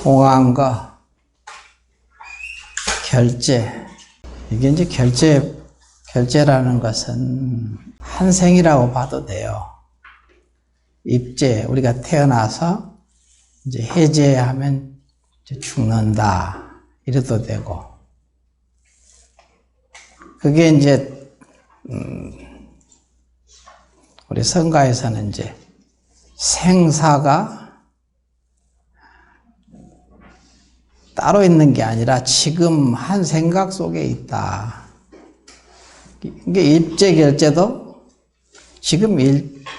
공안과 결제. 이게 이제 결제라는 것은 한생이라고 봐도 돼요. 입제, 우리가 태어나서 이제 해제하면 이제 죽는다. 이래도 되고. 그게 이제, 우리 성가에서는 이제 생사가 따로 있는 게 아니라 지금 한 생각 속에 있다. 이게 입제 결제도 지금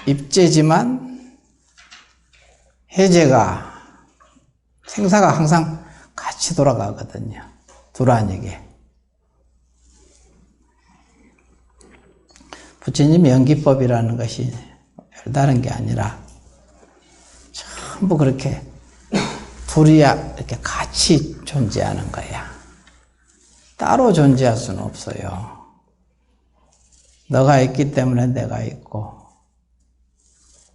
입제지만 해제가 생사가 항상 같이 돌아가거든요. 두란에게. 부처님 연기법이라는 것이 별다른 게 아니라 전부 그렇게 둘이 이렇게 같이 존재하는 거야. 따로 존재할 수는 없어요. 너가 있기 때문에 내가 있고,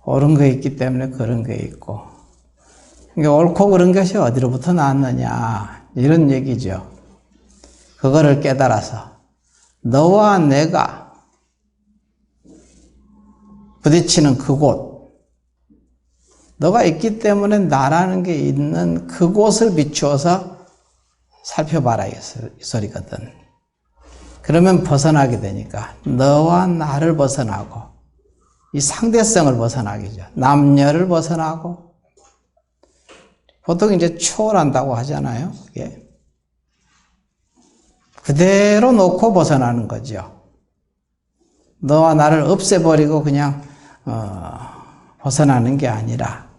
옳은 게 있기 때문에 그런 게 있고, 이게 옳고 그런 것이 어디로부터 나왔느냐, 이런 얘기죠. 그거를 깨달아서 너와 내가 부딪히는 그곳, 너가 있기 때문에 나라는 게 있는 그곳을 비추어서 살펴봐라 이 소리거든. 그러면 벗어나게 되니까 너와 나를 벗어나고 이 상대성을 벗어나기죠. 남녀를 벗어나고 보통 이제 초월한다고 하잖아요. 그게 그대로 놓고 벗어나는 거죠. 너와 나를 없애버리고 그냥 벗어나는 게 아니라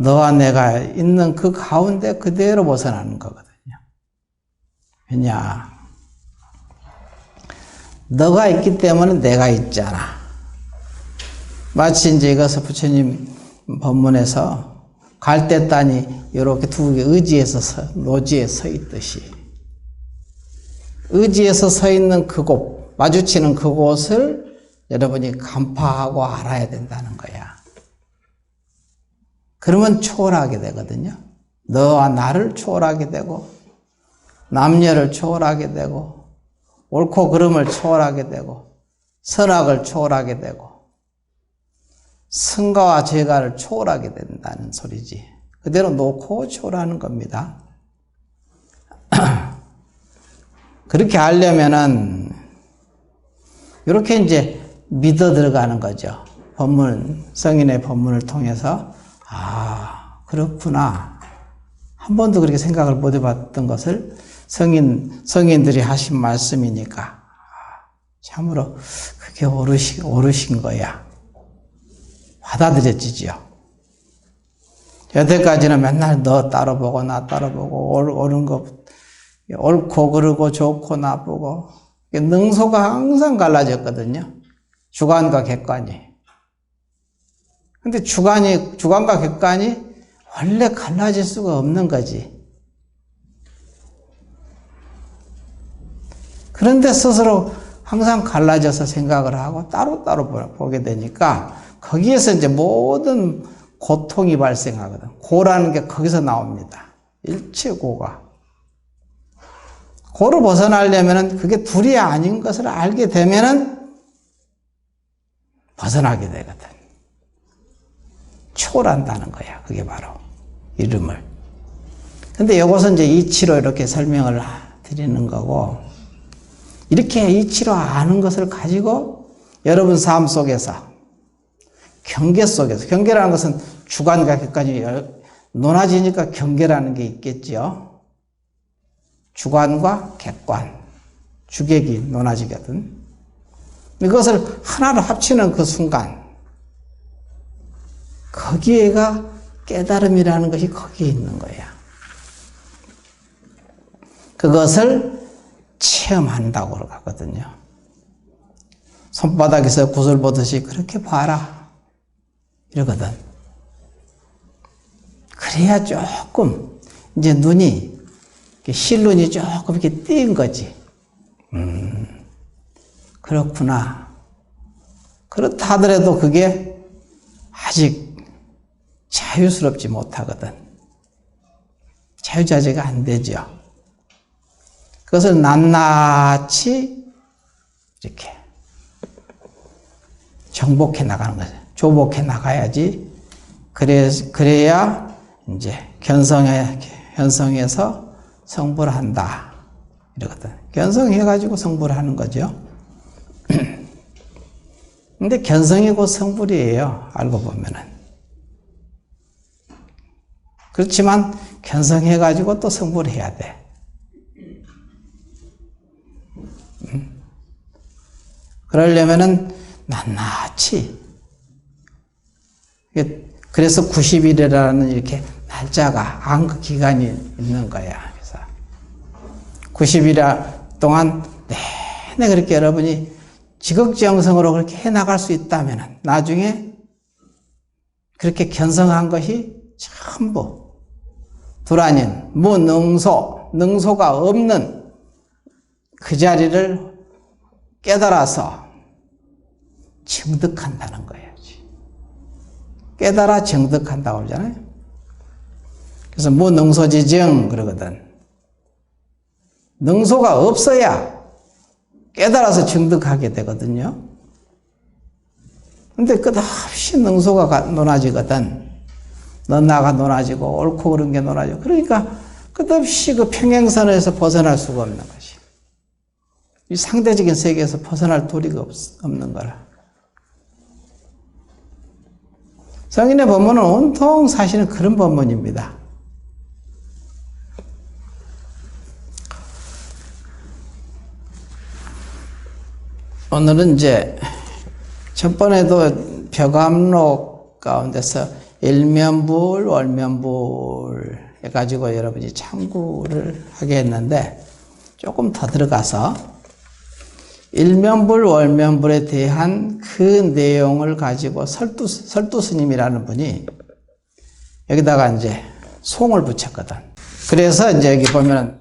너와 내가 있는 그 가운데 그대로 벗어나는 거거든요. 왜냐? 너가 있기 때문에 내가 있잖아. 마치 이제 이것을 부처님 법문에서 갈대단이 이렇게 두 개 노지에 서 있듯이 의지에서 서 있는 그곳, 마주치는 그곳을 여러분이 간파하고 알아야 된다는 거야. 그러면 초월하게 되거든요. 너와 나를 초월하게 되고 남녀를 초월하게 되고 옳고 그름을 초월하게 되고 선악을 초월하게 되고 선과와 죄가를 초월하게 된다는 소리지. 그대로 놓고 초월하는 겁니다. 그렇게 하려면은 이렇게 이제 믿어 들어가는 거죠. 성인의 법문을 통해서 그렇구나. 한 번도 그렇게 생각을 못 해봤던 것을 성인들이 하신 말씀이니까 참으로 그게 옳으신 거야. 받아들여지죠. 여태까지는 맨날 너 따로 보고 나 따로 보고 옳은 거 옳고 그르고 좋고 나쁘고 능소가 항상 갈라졌거든요. 주관과 객관이. 근데 주관과 객관이 원래 갈라질 수가 없는 거지. 그런데 스스로 항상 갈라져서 생각을 하고 따로따로 보게 되니까 거기에서 이제 모든 고통이 발생하거든. 고라는 게 거기서 나옵니다. 일체고가. 고를 벗어나려면은 그게 둘이 아닌 것을 알게 되면은 벗어나게 되거든. 초월한다는 거야. 그게 바로 이름을. 근데 이것은 이제 이치로 이렇게 설명을 드리는 거고, 이렇게 이치로 아는 것을 가지고 여러분 삶 속에서 경계 속에서, 경계라는 것은 주관과 객관이 논하지니까 경계라는 게 있겠죠. 주관과 객관, 주객이 논하지거든. 이것을 하나로 합치는 그 순간, 거기에가 깨달음이라는 것이 거기에 있는 거야. 그것을 체험한다고 하거든요. 손바닥에서 구슬 보듯이 그렇게 봐라. 이러거든. 그래야 조금, 이제 실눈이 조금 이렇게 띄인 거지. 그렇구나. 그렇다 하더라도 그게 아직 자유스럽지 못하거든. 자유자재가 안 되죠. 그것을 낱낱이 이렇게 정복해 나가는 거죠. 조복해 나가야지. 그래야 이제 견성해서 성불을 한다. 이러거든. 견성해가지고 성불을 하는 거죠. 근데 견성이 곧 성불이에요. 알고 보면은. 그렇지만 견성해가지고 또 성불을 해야 돼. 그러려면은 낱낱이. 그래서 90일이라는 이렇게 날짜가, 안그 기간이 있는 거야. 그래서 90일 동안 내내 그렇게 여러분이 지극정성으로 그렇게 해나갈 수 있다면 나중에 그렇게 견성한 것이 전부 불아닌 능소가 없는 그 자리를 깨달아서 증득한다는 거예요. 깨달아 증득한다고 하잖아요. 그래서 무능소지증 그러거든. 능소가 없어야 깨달아서 증득하게 되거든요. 근데 끝없이 능소가 논하지거든. 너나가 논하지고 옳고 그른 게 논하지고. 그러니까 끝없이 그 평행선에서 벗어날 수가 없는 것이. 이 상대적인 세계에서 벗어날 도리가 없는 거라. 성인의 법문은 온통 사실은 그런 법문입니다. 오늘은 이제 첫번에도 벼감록 가운데서 일면불, 월면불 해가지고 여러분이 참고를 하게 했는데 조금 더 들어가서 일면불, 월면불에 대한 그 내용을 가지고 설두 스님이라는 분이 여기다가 이제 송을 붙였거든. 그래서 이제 여기 보면은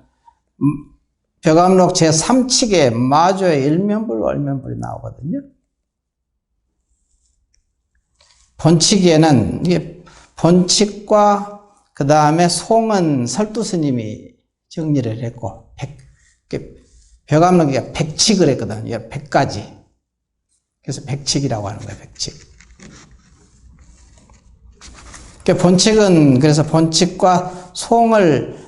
벼감록 제3칙에 마조의 일면불, 월면불이 나오거든요. 본칙에는 이게 본칙과 그 다음에 송은 설두 스님이 정리를 했고, 벼감록이 100칙을 했거든. 100가지. 그래서 100칙이라고 하는 거예요. 100칙. 본칙은 그래서 본칙과 송을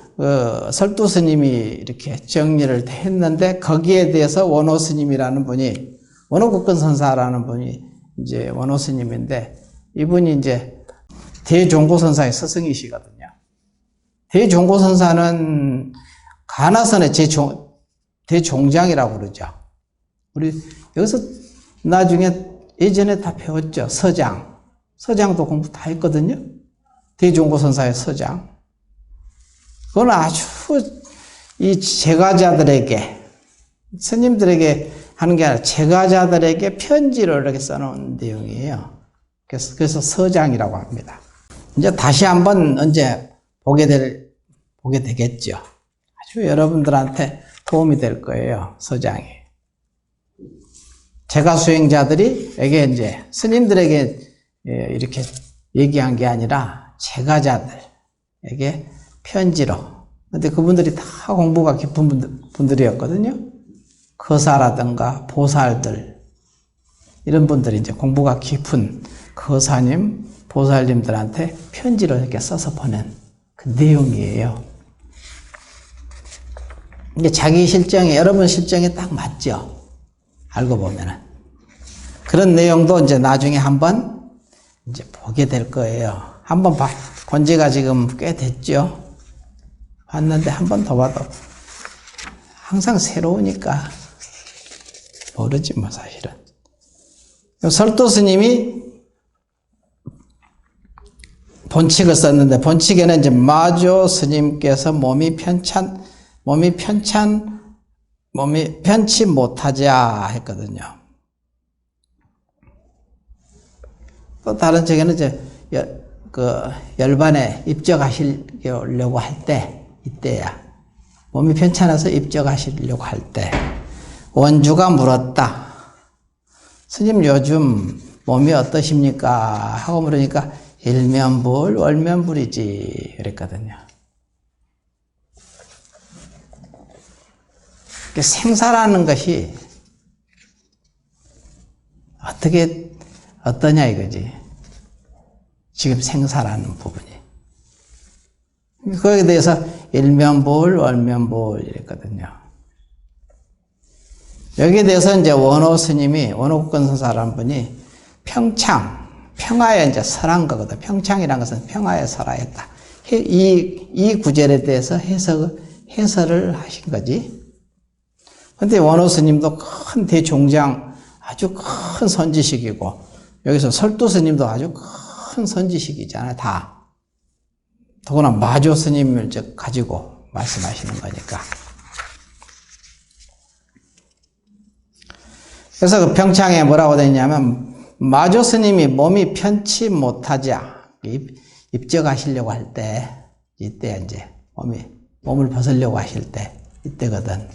설두 스님이 이렇게 정리를 했는데 거기에 대해서 원호 스님이라는 분이 원호국근선사라는 분이 이제 원호 스님인데 이분이 이제 대종고선사의 스승이시거든요. 대종고선사는 가나선의 대종장이라고 그러죠. 우리 여기서 나중에 예전에 다 배웠죠. 서장도 공부 다 했거든요. 대종고선사의 서장. 그건 아주 이 제가자들에게, 스님들에게 하는 게 아니라 제가자들에게 편지를 이렇게 써놓은 내용이에요. 그래서 서장이라고 합니다. 이제 다시 한번 언제 보게 되겠죠. 아주 여러분들한테 도움이 될 거예요, 서장이. 제가 수행자들에게 이제 스님들에게 이렇게 얘기한 게 아니라 제가자들에게 편지로. 근데 그분들이 다 공부가 깊은 분들이었거든요. 거사라든가 보살들, 이런 분들이 이제 공부가 깊은 거사님, 보살님들한테 편지를 이렇게 써서 보낸 그 내용이에요. 이게 자기 실정에, 여러분 실정에 딱 맞죠? 알고 보면은. 그런 내용도 이제 나중에 한번 이제 보게 될 거예요. 한번 본 지가 지금 꽤 됐죠? 봤는데 한 번 더 봐도 항상 새로우니까 모르지 뭐 사실은. 설도 스님이 본칙을 썼는데 본칙에는 이제 마조 스님께서 몸이 편치 못하자 했거든요. 또 다른 책에는 이제 열반에 입적하시려고 할 때, 이때야. 몸이 편찮아서 입적하시려고 할 때, 원주가 물었다. 스님 요즘 몸이 어떠십니까? 하고 물으니까 일면불, 월면불이지. 그랬거든요. 생사라는 것이 어떠냐 이거지. 지금 생사라는 부분이. 거기에 대해서 일면불, 월면불 이랬거든요. 여기에 대해서 이제 원호 스님이, 원호국건선사라는 분이 평화에 이제 설한 거거든. 평창이라는 것은 평화에 설하였다. 이 구절에 대해서 해설을 하신 거지. 근데 원호 스님도 큰 대종장, 아주 큰 선지식이고, 여기서 설두 스님도 아주 큰 선지식이잖아요, 다. 더구나 마조 스님을 가지고 말씀하시는 거니까. 그래서 그 평창에 뭐라고 되어 있냐면, 마조 스님이 몸이 편치 못하자, 입적하시려고 할 때, 이때 이제 몸을 벗으려고 하실 때, 이때거든.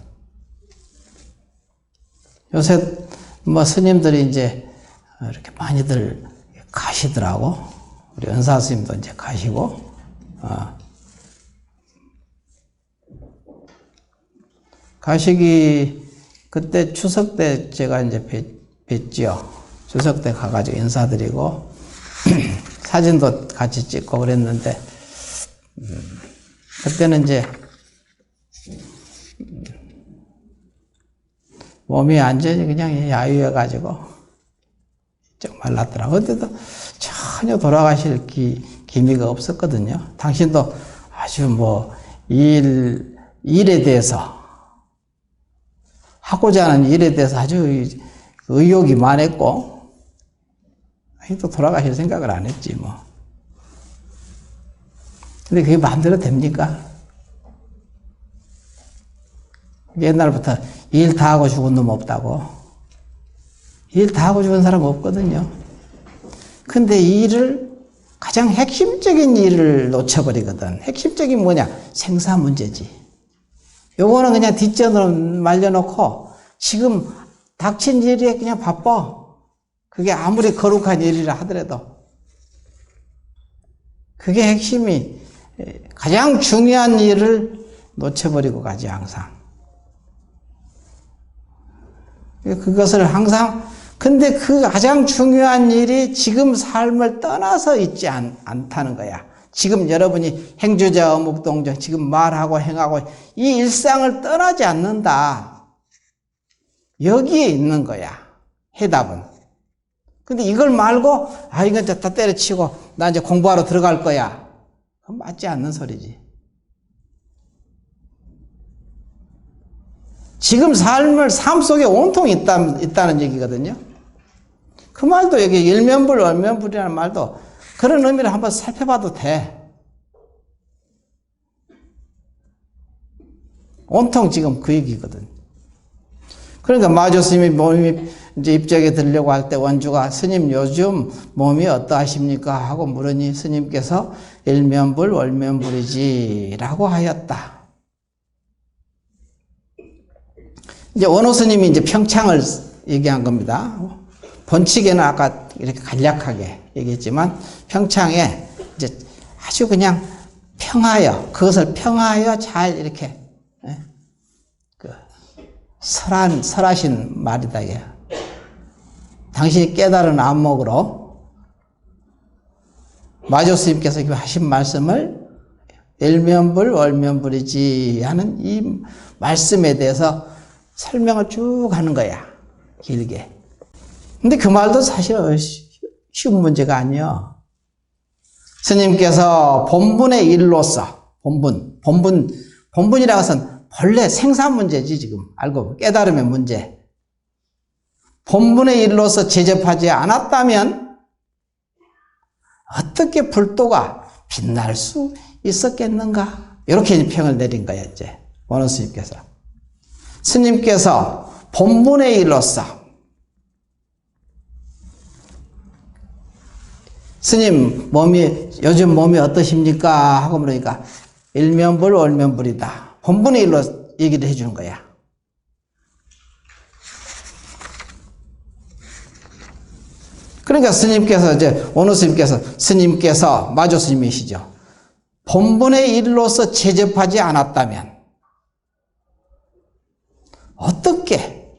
요새 뭐 스님들이 이제 이렇게 많이들 가시더라고. 우리 은사 스님도 이제 가시고, 가시기, 그때 추석 때 제가 이제 뵀지요. 추석 때 가가지고 인사드리고, 사진도 같이 찍고 그랬는데, 그때는 이제, 몸이 완전히 그냥 야유해가지고, 좀 말랐더라고요. 그때도 전혀 돌아가실 기미가 없었거든요. 당신도 아주 일에 대해서, 하고자 하는 일에 대해서 아주 의욕이 많았고, 또 돌아가실 생각을 안 했지, 뭐. 근데 그게 마음대로 됩니까? 옛날부터 일 다 하고 죽은 놈 없다고. 일 다 하고 죽은 사람 없거든요. 근데 가장 핵심적인 일을 놓쳐버리거든. 핵심적인 뭐냐? 생사 문제지. 요거는 그냥 뒷전으로 말려놓고 지금 닥친 일에 그냥 바빠. 그게 아무리 거룩한 일이라 하더라도. 그게 핵심이 가장 중요한 일을 놓쳐버리고 가지 항상. 그것을 항상 근데 그 가장 중요한 일이 지금 삶을 떠나서 있지 않다는 거야. 지금 여러분이 행주자 어묵동정 지금 말하고 행하고 이 일상을 떠나지 않는다. 여기에 있는 거야. 해답은. 근데 이걸 말고 이건 다 때려치고 나 이제 공부하러 들어갈 거야. 그건 맞지 않는 소리지. 지금 삶 속에 온통 있다는 얘기거든요. 그 말도 여기 일면불, 월면불이라는 말도 그런 의미를 한번 살펴봐도 돼. 온통 지금 그 얘기거든. 그러니까 마조 스님이 몸이 이제 입적에 들려고 할 때 원주가 스님 요즘 몸이 어떠하십니까? 하고 물으니 스님께서 일면불, 월면불이지 라고 하였다. 이제 원호 스님이 이제 평창을 얘기한 겁니다. 본칙에는 아까 이렇게 간략하게 얘기했지만 평창에 이제 아주 그냥 그것을 평하여 잘 이렇게 설하신 말이다 이게. 당신이 깨달은 안목으로 마조 스님께서 하신 말씀을 일면불, 월면불이지 하는 이 말씀에 대해서 설명을 쭉 하는 거야. 길게. 근데 그 말도 사실 쉬운 문제가 아니에요. 스님께서 본분의 일로서, 본분이라고 해서는 본래 생사 문제지, 지금. 알고, 깨달음의 문제. 본분의 일로서 제접하지 않았다면, 어떻게 불도가 빛날 수 있었겠는가? 이렇게 평을 내린 거야, 이제. 원호 스님께서. 스님께서 본분의 일로서, 스님, 요즘 몸이 어떠십니까? 하고 물으니까, 일면불, 월면불이다. 본분의 일로 얘기를 해주는 거야. 그러니까 원호 스님께서, 마조 스님이시죠. 본분의 일로서 제접하지 않았다면, 어떻게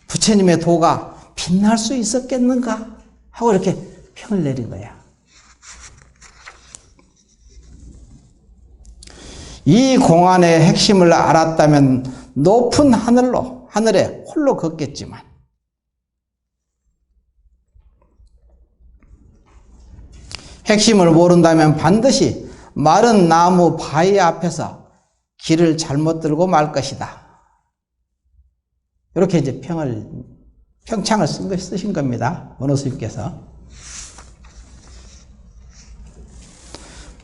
부처님의 도가 빛날 수 있었겠는가 하고 이렇게 평을 내린 거야. 이 공안의 핵심을 알았다면 높은 하늘에 홀로 걷겠지만 핵심을 모른다면 반드시 마른 나무 바위 앞에서 길을 잘못 들고 말 것이다. 이렇게 이제 평창을 쓰신 겁니다. 원어스님께서.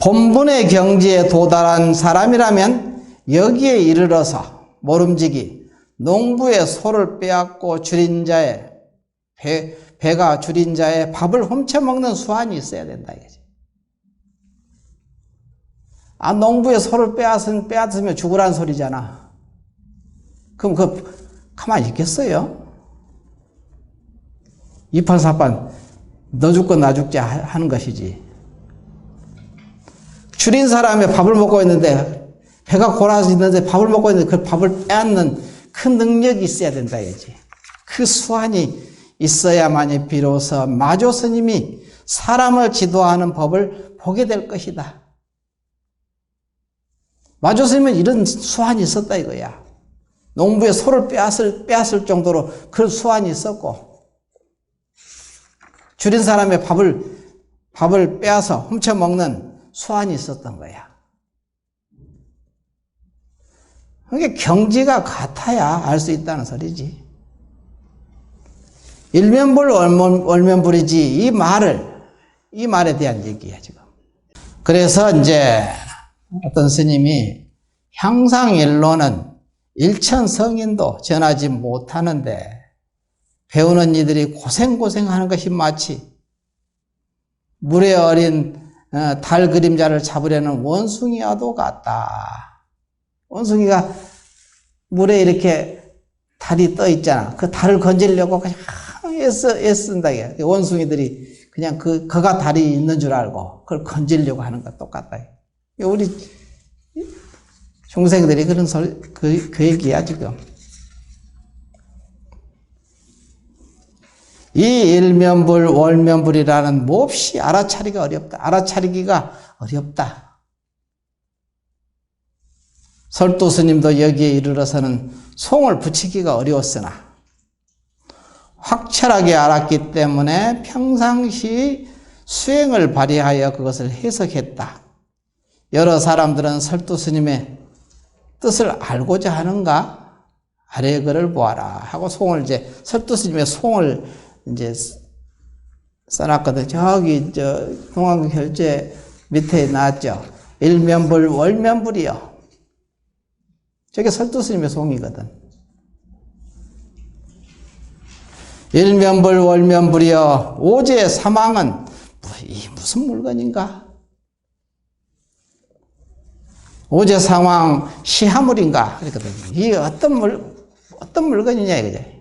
본분의 경지에 도달한 사람이라면 여기에 이르러서 모름지기 농부의 소를 빼앗고 줄인 자의 배가 줄인 자의 밥을 훔쳐먹는 수완이 있어야 된다 이거지. 농부의 소를 빼앗으면 죽으란 소리잖아. 그럼 가만히 있겠어요? 이판사판 너 죽고 나 죽자 하는 것이지. 줄인 사람이 밥을 먹고 있는데 배가 고라지는데 밥을 먹고 있는데 그 밥을 빼앗는 그 능력이 있어야 된다 이거지. 그 수완이 있어야만이 비로소 마조 스님이 사람을 지도하는 법을 보게 될 것이다. 마조 스님은 이런 수완이 있었다 이거야. 농부의 소를 빼앗을 정도로 그런 수완이 있었고, 줄인 사람의 밥을 빼앗아 훔쳐먹는 수완이 있었던 거야. 그러니까 경지가 같아야 알 수 있다는 소리지. 일면불 월면불이지 이 말에 대한 얘기야 지금. 그래서 이제 어떤 스님이 향상일로는 일천성인도 전하지 못하는데 배우는 이들이 고생하는 것이 마치 물에 어린 달 그림자를 잡으려는 원숭이와도 같다. 원숭이가 물에 이렇게 달이 떠 있잖아. 그 달을 건지려고 그냥 애쓴다. 원숭이들이 그냥 그가 달이 있는 줄 알고 그걸 건지려고 하는 것 똑같다. 우리 중생들이 그런 소리, 그 얘기야, 지금. 이 일면불, 월면불이라는 몹시 알아차리기가 어렵다. 설도 스님도 여기에 이르러서는 송을 붙이기가 어려웠으나 확철하게 알았기 때문에 평상시 수행을 발휘하여 그것을 해석했다. 여러 사람들은 설도 스님의 뜻을 알고자 하는가? 아래의 글을 보아라 하고 송을 설도 스님의 송을 써놨거든. 저기 동안결제 밑에 나왔죠. 일면불 월면불이요. 저게 설도 스님의 송이거든. 일면불 월면불이요. 오제 사망은 무슨 물건인가? 오제 상황 시하물인가? 그랬거든. 이게 어떤 물건이냐, 이거지.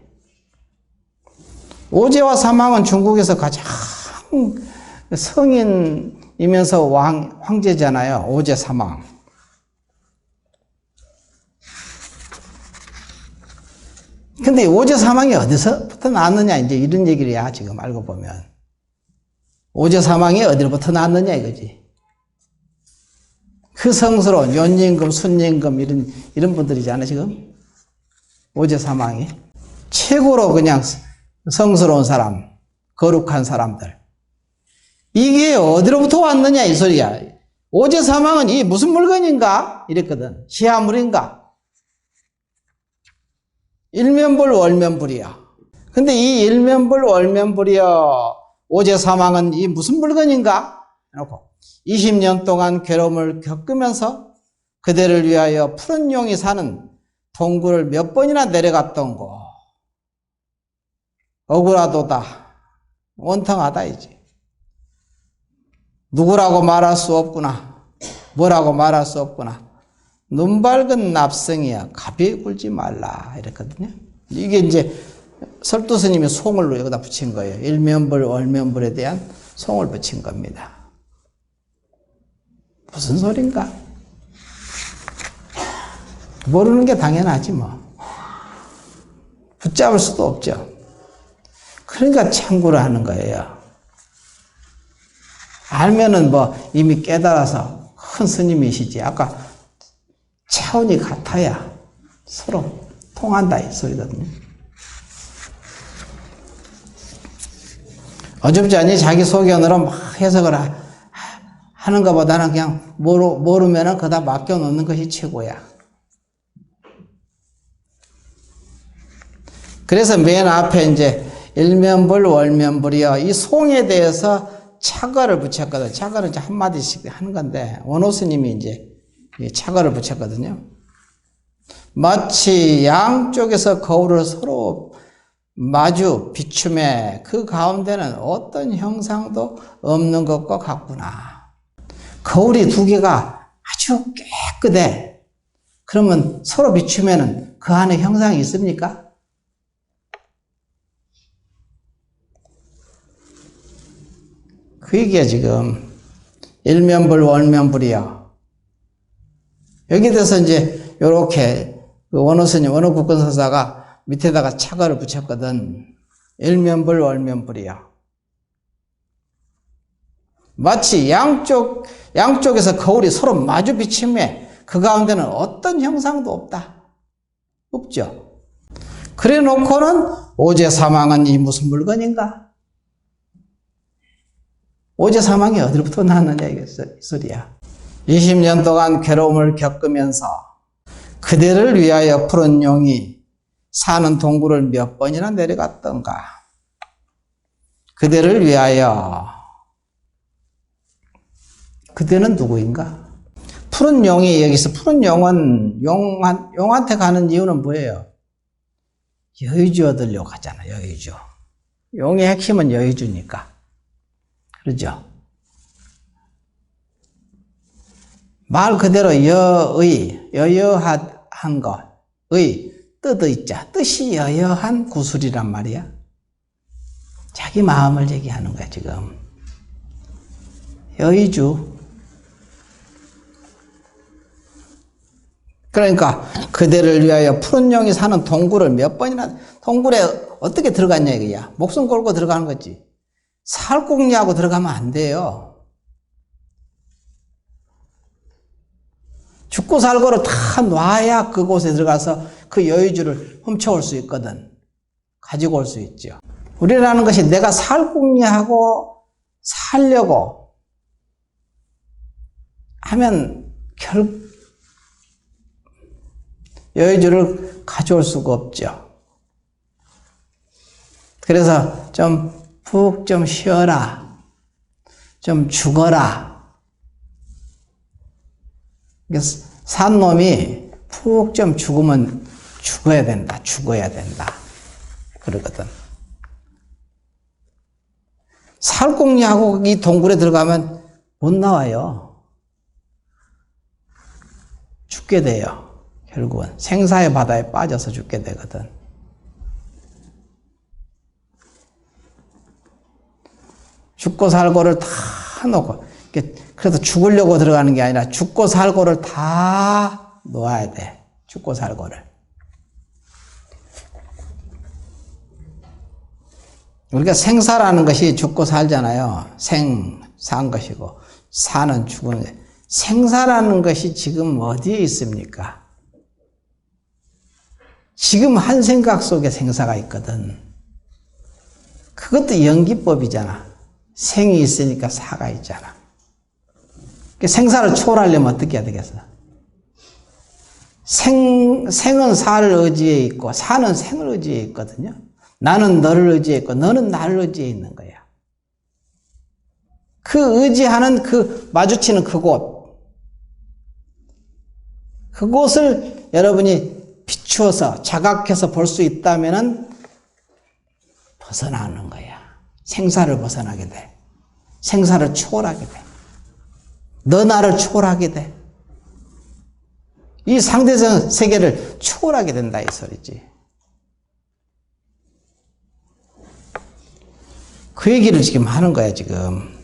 오제와 사망은 중국에서 가장 성인이면서 황제잖아요. 오제 사망. 근데 오제 사망이 어디서부터 나왔느냐, 이제 이런 얘기야, 지금 알고 보면. 오제 사망이 어디로부터 나왔느냐, 이거지. 그 성스러운 연임금, 순임금 이런 분들이잖아요, 지금. 오제 사망이. 최고로 그냥 성스러운 사람, 거룩한 사람들. 이게 어디로부터 왔느냐, 이 소리야. 오제 사망은 이 무슨 물건인가? 이랬거든. 시하물인가? 일면불, 월면불이야. 근데 이 일면불, 월면불이여, 오제 사망은 이 무슨 물건인가? 해놓고 20년 동안 괴로움을 겪으면서 그대를 위하여 푸른 용이 사는 동굴을 몇 번이나 내려갔던고. 억울하도다. 원통하다 이제. 누구라고 말할 수 없구나. 뭐라고 말할 수 없구나. 눈 밝은 납성이야. 가비에 굴지 말라. 이랬거든요. 이게 이제 설도 스님이 송을 여기다 붙인 거예요. 일면불, 월면불에 대한 송을 붙인 겁니다. 무슨 소린가? 모르는 게 당연하지 뭐. 붙잡을 수도 없죠. 그러니까 참고를 하는 거예요. 알면은 뭐 이미 깨달아서 큰 스님이시지. 아까 차원이 같아야 서로 통한다 이 소리거든요. 어줍지 않니? 자기 소견으로 막 해석을 하는 것보다는 그냥 모르면은 그다 맡겨놓는 것이 최고야. 그래서 맨 앞에 이제 일면불 월면불이요. 이 송에 대해서 차거를 붙였거든. 차거를 이제 한마디씩 하는 건데, 원호 스님이 이제 차거를 붙였거든요. 마치 양쪽에서 거울을 서로 마주 비춤에 그 가운데는 어떤 형상도 없는 것과 같구나. 거울이 두 개가 아주 깨끗해. 그러면 서로 비추면은 그 안에 형상이 있습니까? 그 얘기야, 지금. 일면불, 월면불이요. 여기에 대해서 이제, 요렇게, 원호 스님, 원호 국건서사가 밑에다가 차거를 붙였거든. 일면불, 월면불이요. 마치 양쪽에서 거울이 서로 마주 비침에 그 가운데는 어떤 형상도 없다. 없죠. 그래 놓고는 오제 사망은 이 무슨 물건인가? 오제 사망이 어디로부터 나왔느냐 이 소리야. 20년 동안 괴로움을 겪으면서 그대를 위하여 푸른 용이 사는 동굴을 몇 번이나 내려갔던가. 그대를 위하여. 그대는 누구인가? 푸른 용이 여기서 푸른 용은 용한테 가는 이유는 뭐예요? 여의주 얻으려고 하잖아. 여의주. 용의 핵심은 여의주니까. 그렇죠? 말 그대로 여여한 것, 뜻의자, 뜻이 여여한 구술이란 말이야. 자기 마음을 얘기하는 거야, 지금. 여의주. 그러니까 그대를 위하여 푸른 용이 사는 동굴을 몇 번이나, 동굴에 어떻게 들어갔냐 이거야. 목숨 걸고 들어가는 거지. 살궁리하고 들어가면 안 돼요. 죽고 살고를 다 놔야 그곳에 들어가서 그 여의주를 훔쳐올 수 있거든. 가지고 올 수 있죠. 우리라는 것이 내가 살궁리하고 살려고 하면 여의주를 가져올 수가 없죠. 그래서 좀 푹 좀 쉬어라. 좀 죽어라. 산 놈이 푹 좀 죽으면 죽어야 된다. 그러거든. 살궁리하고 이 동굴에 들어가면 못 나와요. 죽게 돼요. 결국은 생사의 바다에 빠져서 죽게 되거든. 죽고 살고를 다 놓고, 그래서 죽으려고 들어가는 게 아니라 죽고 살고를 다 놓아야 돼. 죽고 살고를. 우리가 생사라는 것이 죽고 살잖아요. 산 것이고, 사는 죽은 것. 생사라는 것이 지금 어디에 있습니까? 지금 한 생각 속에 생사가 있거든. 그것도 연기법이잖아. 생이 있으니까 사가 있잖아. 생사를 초월하려면 어떻게 해야 되겠어? 생은 사를 의지해 있고 사는 생을 의지해 있거든요. 나는 너를 의지해 있고 너는 나를 의지해 있는 거야. 그 의지하는 그 마주치는 그곳을 여러분이 비추어서 자각해서 볼 수 있다면은 벗어나는 거야. 생사를 벗어나게 돼. 생사를 초월하게 돼. 너 나를 초월하게 돼. 이 상대적 세계를 초월하게 된다 이 소리지. 그 얘기를 지금 하는 거야 지금.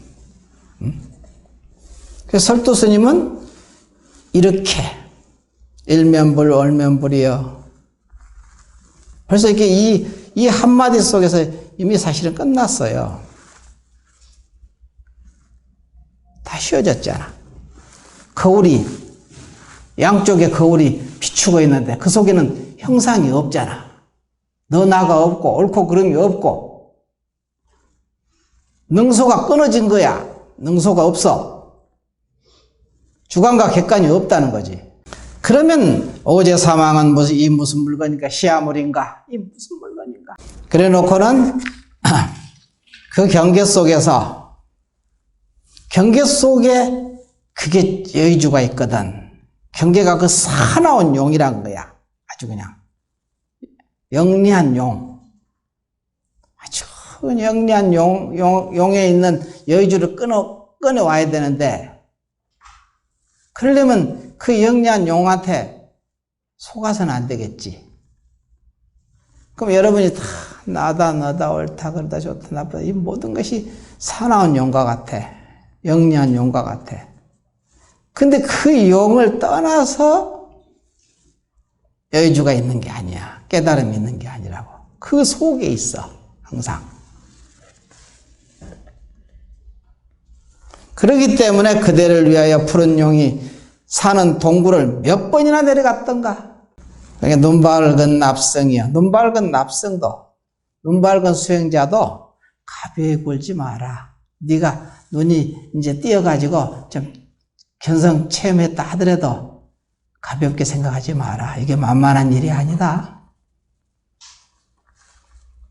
그래서 설도 스님은 이렇게 일면불 월면불이여 벌써 이렇게 이 한마디 속에서 이미 사실은 끝났어요. 다 씌워졌잖아. 거울이, 양쪽에 거울이 비추고 있는데 그 속에는 형상이 없잖아. 너나가 없고 옳고 그름이 없고 능소가 끊어진 거야. 능소가 없어. 주관과 객관이 없다는 거지. 그러면 어제 사망은 이 무슨 물건인가? 시아물인가? 이 무슨 물건인가? 그래 놓고는 그 경계 속에서 경계 속에 그게 여의주가 있거든. 경계가 그 사나운 용이란 거야. 아주 그냥 영리한 용. 아주 영리한 용에 있는 여의주를 꺼내와야 되는데 그러려면 그 영리한 용한테 속아서는 안 되겠지. 그럼 여러분이 다 나다 너다 옳다 그러다 좋다 나쁘다 이 모든 것이 사나운 용과 같아. 영리한 용과 같아. 근데 그 용을 떠나서 여의주가 있는 게 아니야. 깨달음이 있는 게 아니라고. 그 속에 있어. 항상. 그렇기 때문에 그대를 위하여 푸른 용이 사는 동굴을 몇 번이나 내려갔던가. 그러니까 눈 밝은 납성이요. 눈 밝은 납성도, 눈 밝은 수행자도 가벼이 굴지 마라. 네가 눈이 이제 띄어가지고 좀 견성 체험했다 하더라도 가볍게 생각하지 마라. 이게 만만한 일이 아니다.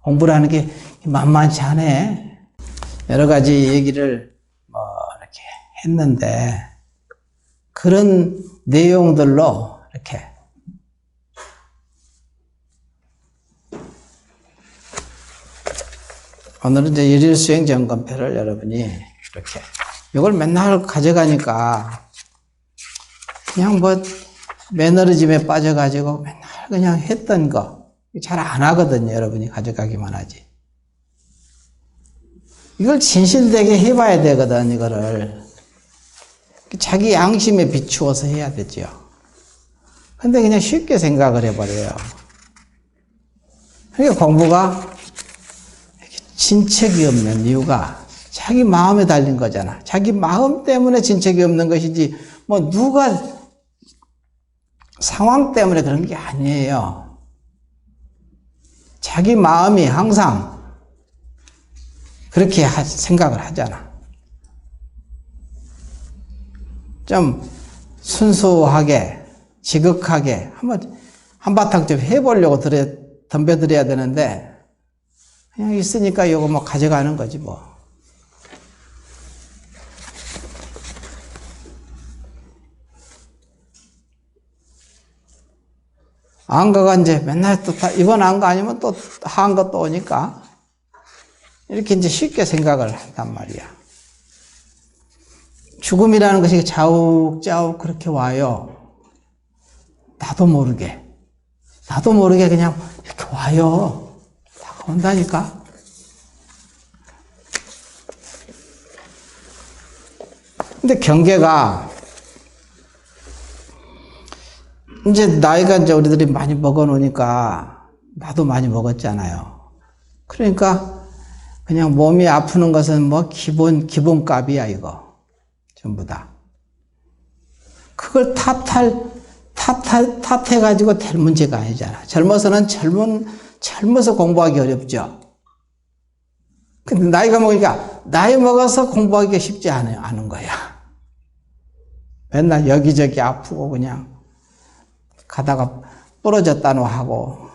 공부라는 게 만만치 않아. 여러 가지 얘기를 이렇게 했는데 그런 내용들로 이렇게 오늘은 이제 일일 수행 점검표를 여러분이 이렇게 이걸 맨날 가져가니까 그냥 매너리즘에 빠져가지고 맨날 그냥 했던 거 잘 안 하거든요. 여러분이 가져가기만 하지. 이걸 진실되게 해봐야 되거든. 이거를 자기 양심에 비추어서 해야 되죠. 근데 그냥 쉽게 생각을 해버려요. 그러니까 공부가 진척이 없는 이유가 자기 마음에 달린 거잖아. 자기 마음 때문에 진척이 없는 것이지 누가 상황 때문에 그런 게 아니에요. 자기 마음이 항상 그렇게 생각을 하잖아. 좀 순수하게 지극하게 한바탕 좀 해보려고 덤벼들어야 되는데 그냥 있으니까 이거 가져가는 거지 뭐. 안가가 이제 맨날 또 이번 안가 아니면 또 한가 또 오니까 이렇게 이제 쉽게 생각을 한단 말이야. 죽음이라는 것이 자욱자욱 그렇게 와요. 나도 모르게 그냥 이렇게 와요. 다가온다니까. 근데 경계가 이제 나이가 이제 우리들이 많이 먹어놓으니까 나도 많이 먹었잖아요. 그러니까 그냥 몸이 아프는 것은 기본값이야 이거 전부 다. 그걸 탓해가지고 될 문제가 아니잖아. 젊어서 공부하기 어렵죠. 근데 나이가 먹으니까 나이 먹어서 공부하기가 쉽지 않은 거야. 맨날 여기저기 아프고 그냥 가다가 부러졌다노 하고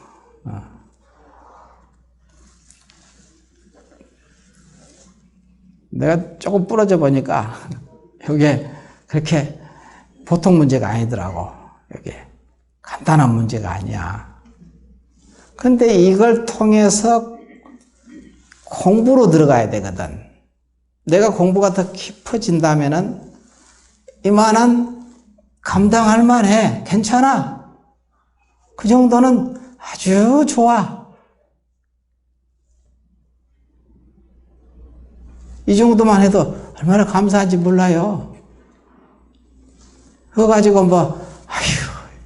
내가 조금 부러져 보니까 이게 그렇게 보통 문제가 아니더라고. 이게 간단한 문제가 아니야. 근데 이걸 통해서 공부로 들어가야 되거든. 내가 공부가 더 깊어진다면은 이만한 감당할 만해. 괜찮아. 그 정도는 아주 좋아. 이 정도만 해도 얼마나 감사한지 몰라요. 그거 가지고 아휴,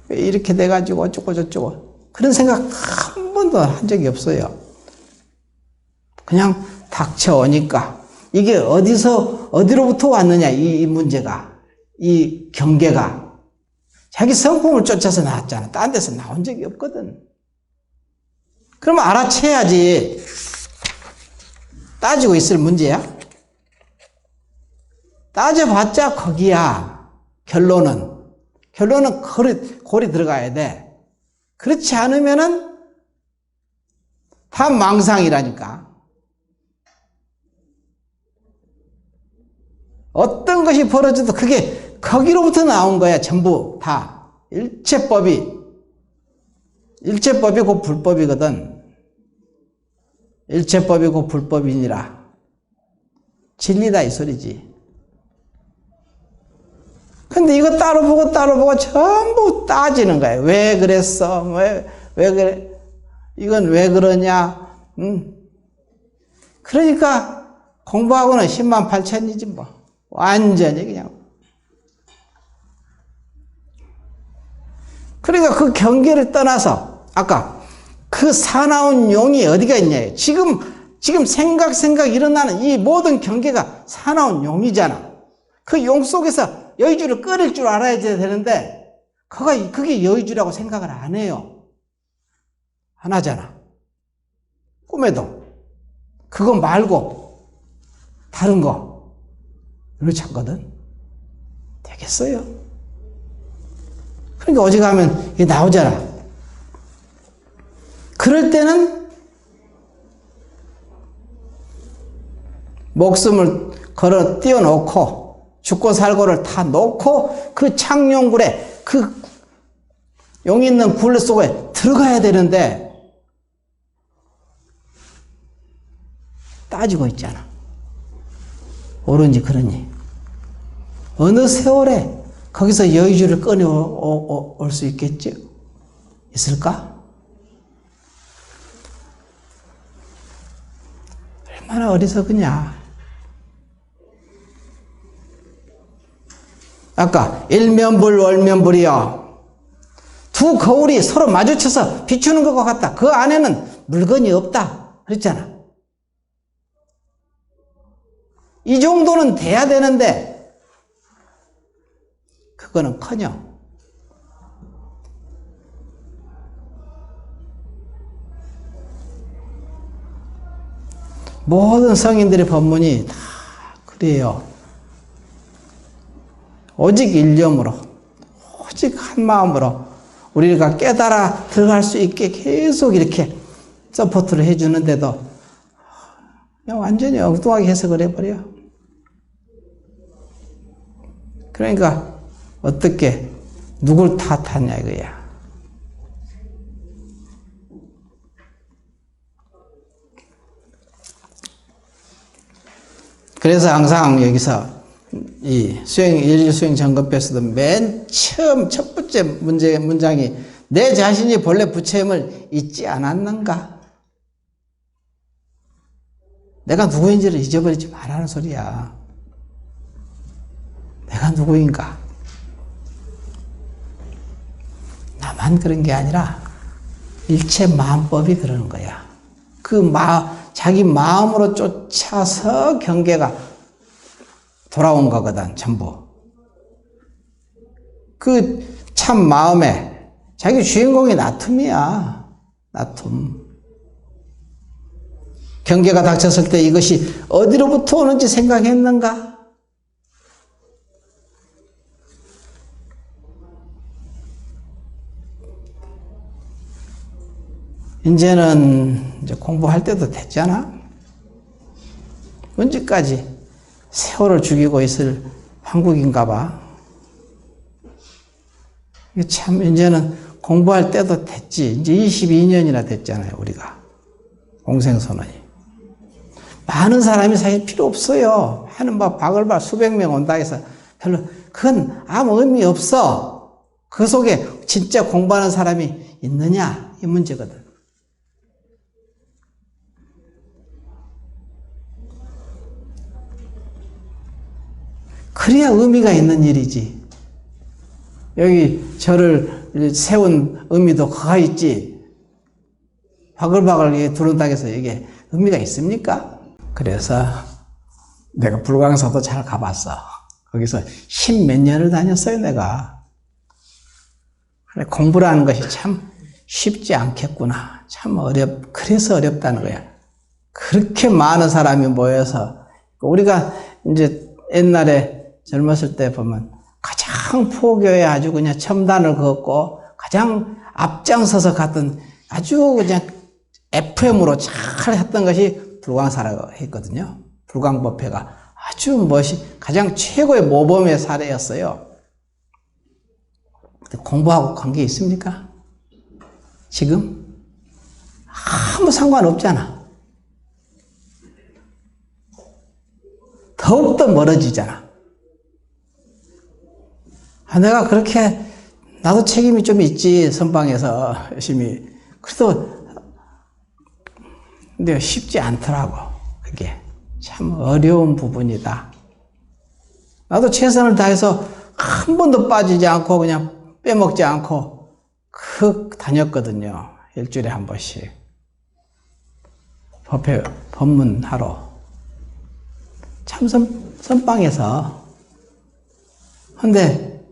왜 이렇게 돼가지고 어쩌고 저쩌고. 그런 생각 한 번도 한 적이 없어요. 그냥 닥쳐오니까 이게 어디로부터 왔느냐, 이 문제가, 이 경계가. 자기 성품을 쫓아서 나왔잖아. 딴 데서 나온 적이 없거든. 그러면 알아채야지. 따지고 있을 문제야? 따져봤자 거기야. 결론은 골이 들어가야 돼. 그렇지 않으면은 다 망상이라니까. 어떤 것이 벌어져도 그게 거기로부터 나온 거야. 전부 다. 일체법이 곧 불법이거든. 일체법이 곧 불법이니라. 진리다 이 소리지. 근데 이거 따로 보고 전부 따지는 거야. 왜 그랬어? 왜 그래? 이건 왜 그러냐? 그러니까 공부하고는 10만 8천이지 뭐. 완전히 그냥. 그러니까 그 경계를 떠나서 아까 그 사나운 용이 어디가 있냐. 지금 생각 일어나는 이 모든 경계가 사나운 용이잖아. 그 용 속에서 여의주를 끓일 줄 알아야 되는데 그게 여의주라고 생각을 안 해요. 안 하잖아. 꿈에도 그거 말고 다른 거 이걸 찾거든. 되겠어요? 그러니까 오직하면 이게 나오잖아. 그럴 때는 목숨을 걸어 띄워놓고 죽고 살고를 다 놓고 그 창룡굴에 그 용 있는 굴 속에 들어가야 되는데 따지고 있잖아. 옳은지 그러니 어느 세월에 거기서 여의주를 꺼내올 수 있겠지? 있을까? 얼마나 어리석으냐. 아까 일면불 월면불이요. 두 거울이 서로 마주쳐서 비추는 것과 같다. 그 안에는 물건이 없다. 그랬잖아. 이 정도는 돼야 되는데 그거는커녕 모든 성인들의 법문이 다 그래요. 오직 일념으로, 오직 한 마음으로 우리가 깨달아 들어갈 수 있게 계속 이렇게 서포트를 해주는데도 그냥 완전히 엉뚱하게 해석을 해버려. 그러니까 어떻게 누굴 탓하냐 이거야. 그래서 항상 여기서 이 일일수행 점검표에서도 맨 처음 첫 번째 문장이 내 자신이 본래 부처임을 잊지 않았는가? 내가 누구인지를 잊어버리지 말라는 소리야. 내가 누구인가? 나만 그런 게 아니라 일체 마음법이 그러는 거야. 자기 마음으로 쫓아서 경계가 돌아온 거거든, 전부. 그 참 마음에 자기 주인공이 나툼이야. 나툼. 경계가 닥쳤을 때 이것이 어디로부터 오는지 생각했는가? 이제는 이제 공부할 때도 됐잖아? 언제까지 세월을 죽이고 있을 한국인가 봐. 참, 이제는 공부할 때도 됐지. 이제 22년이나 됐잖아요, 우리가. 공생선언이. 많은 사람이 사실 필요 없어요. 하는 바글바글 수백 명 온다 해서 별로, 그건 아무 의미 없어. 그 속에 진짜 공부하는 사람이 있느냐? 이 문제거든. 그래야 의미가 있는 일이지. 여기 저를 세운 의미도 그가 있지. 바글바글 두른다고 해서 이게 의미가 있습니까? 그래서 내가 불광사도 잘 가봤어. 거기서 10몇 년을 다녔어요, 내가. 그래, 공부라는 것이 참 쉽지 않겠구나. 참 그래서 어렵다는 거야. 그렇게 많은 사람이 모여서, 우리가 이제 옛날에 젊었을 때 보면 가장 포교에 아주 그냥 첨단을 걷고 가장 앞장서서 갔던 아주 그냥 FM으로 잘 했던 것이 불광사라고 했거든요. 불광법회가 아주 가장 최고의 모범의 사례였어요. 공부하고 관계 있습니까? 지금? 아무 상관없잖아. 더욱더 멀어지잖아. 내가 그렇게, 나도 책임이 좀 있지, 선방에서 열심히. 그래도, 근데 쉽지 않더라고, 그게. 참 어려운 부분이다. 나도 최선을 다해서 한 번도 빠지지 않고 그냥 빼먹지 않고 다녔거든요. 일주일에 한 번씩. 법회 법문하러. 참 선방에서. 근데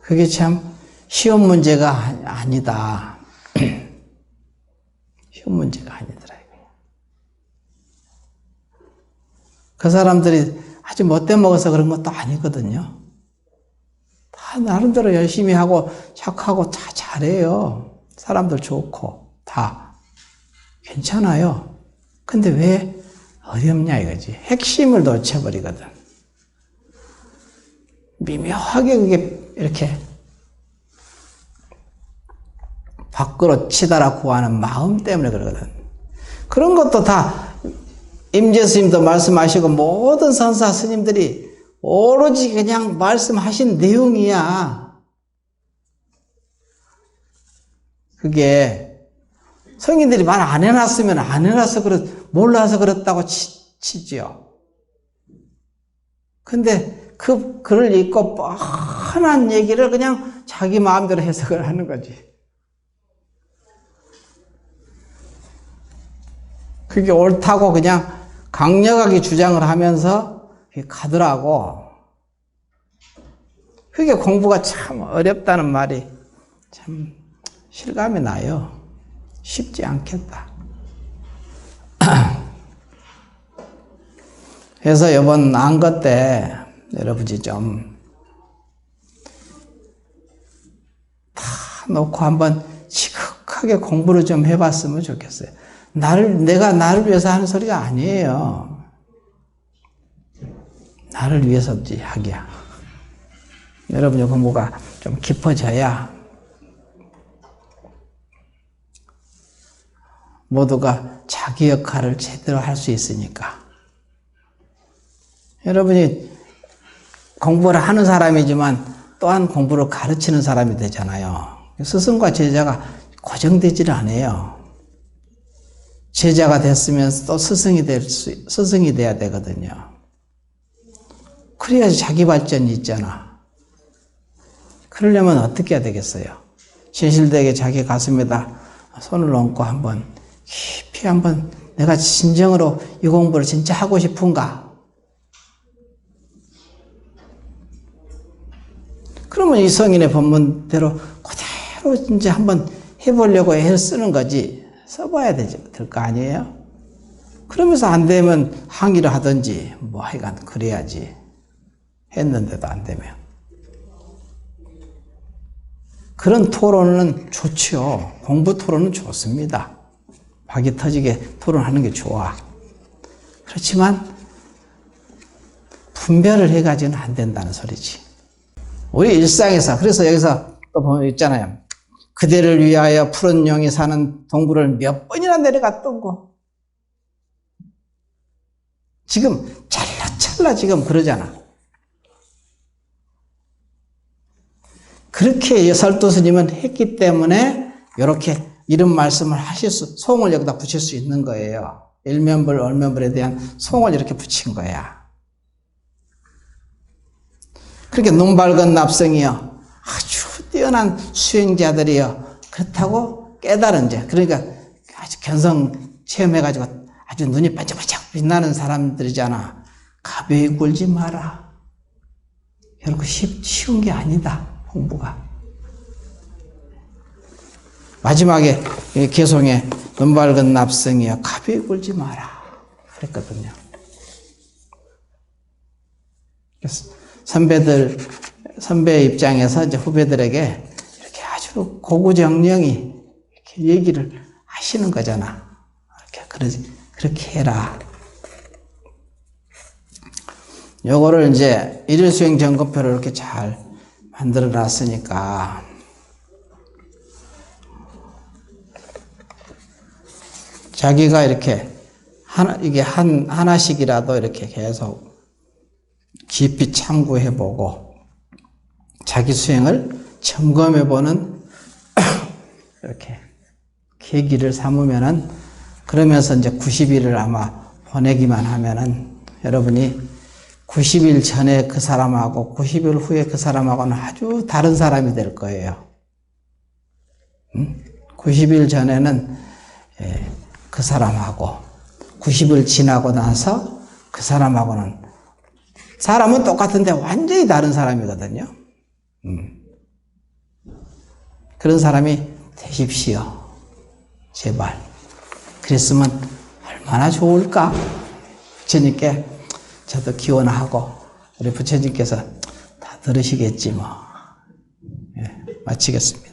그게 참 쉬운 문제가 아니다. 쉬운 문제가 아니더라. 그 사람들이 아주 못돼 먹어서 그런 것도 아니거든요. 다 나름대로 열심히 하고 착하고 다 잘해요. 사람들 좋고 다 괜찮아요. 근데 왜 어렵냐 이거지. 핵심을 놓쳐버리거든. 미묘하게 그게 이렇게 밖으로 치달아 구하는 마음 때문에 그러거든. 그런 것도 다 임재 스님도 말씀하시고 모든 선사 스님들이 오로지 그냥 말씀하신 내용이야. 그게 성인들이 말 안 해놨으면 안 해놔서 몰라서 그렇다고 치지요. 근데 그 글을 읽고 뻔한 얘기를 그냥 자기 마음대로 해석을 하는 거지. 그게 옳다고 그냥 강력하게 주장을 하면서 가더라고. 그게 공부가 참 어렵다는 말이 참 실감이 나요. 쉽지 않겠다. 그래서 이번 안거 때 여러분이 좀 다 놓고 한번 지극하게 공부를 좀 해봤으면 좋겠어요. 내가 나를 위해서 하는 소리가 아니에요. 나를 위해서지 하기야. 여러분의 공부가 좀 깊어져야 모두가 자기 역할을 제대로 할 수 있으니까. 여러분이 공부를 하는 사람이지만 또한 공부를 가르치는 사람이 되잖아요. 스승과 제자가 고정되지를 않아요. 제자가 됐으면 또 스승이 돼야 되거든요. 그래야지 자기 발전이 있잖아. 그러려면 어떻게 해야 되겠어요? 진실되게 자기 가슴에다 손을 얹고 한번 깊이 한번 내가 진정으로 이 공부를 진짜 하고 싶은가? 그러면 이 성인의 법문대로 그대로 이제 한번 해보려고 애를 쓰는 거지. 써봐야 될 거 아니에요? 그러면서 안 되면 항의를 하든지 뭐 하여간 그래야지. 했는데도 안 되면. 그런 토론은 좋죠. 공부 토론은 좋습니다. 박이 터지게 토론하는 게 좋아. 그렇지만 분별을 해가지고는 안 된다는 소리지. 우리 일상에서, 그래서 여기서 또 보면 있잖아요. 그대를 위하여 푸른 용이 사는 동굴을 몇 번이나 내려갔던 거. 지금 찰나찰나 지금 그러잖아. 그렇게 설도 스님은 했기 때문에 이렇게 이런 말씀을 송을 여기다 붙일 수 있는 거예요. 일면불, 얼면불에 대한 송을 이렇게 붙인 거야. 그렇게 눈 밝은 납성이여 아주 뛰어난 수행자들이요. 그렇다고 깨달은 자. 그러니까 아주 견성 체험해가지고 아주 눈이 반짝반짝 빛나는 사람들이잖아. 가벼이 굴지 마라. 결국 쉬운 게 아니다. 공부가. 마지막에 개송에 눈 밝은 납성이여 가벼이 굴지 마라. 그랬거든요. 선배 입장에서 이제 후배들에게 이렇게 아주 고구정령이 이렇게 얘기를 하시는 거잖아. 그렇게 해라. 요거를 이제 일일수행 점검표를 이렇게 잘 만들어 놨으니까 자기가 이렇게 이게 하나씩이라도 이렇게 계속 깊이 참고해보고 자기 수행을 점검해보는 이렇게 계기를 삼으면은 그러면서 이제 90일을 아마 보내기만 하면은 여러분이 90일 전에 그 사람하고 90일 후에 그 사람하고는 아주 다른 사람이 될 거예요. 90일 전에는 그 사람하고 90일 지나고 나서 그 사람하고는 사람은 똑같은데 완전히 다른 사람이거든요. 그런 사람이 되십시오. 제발. 그랬으면 얼마나 좋을까? 부처님께 저도 기원하고 우리 부처님께서 다 들으시겠지 뭐. 마치겠습니다.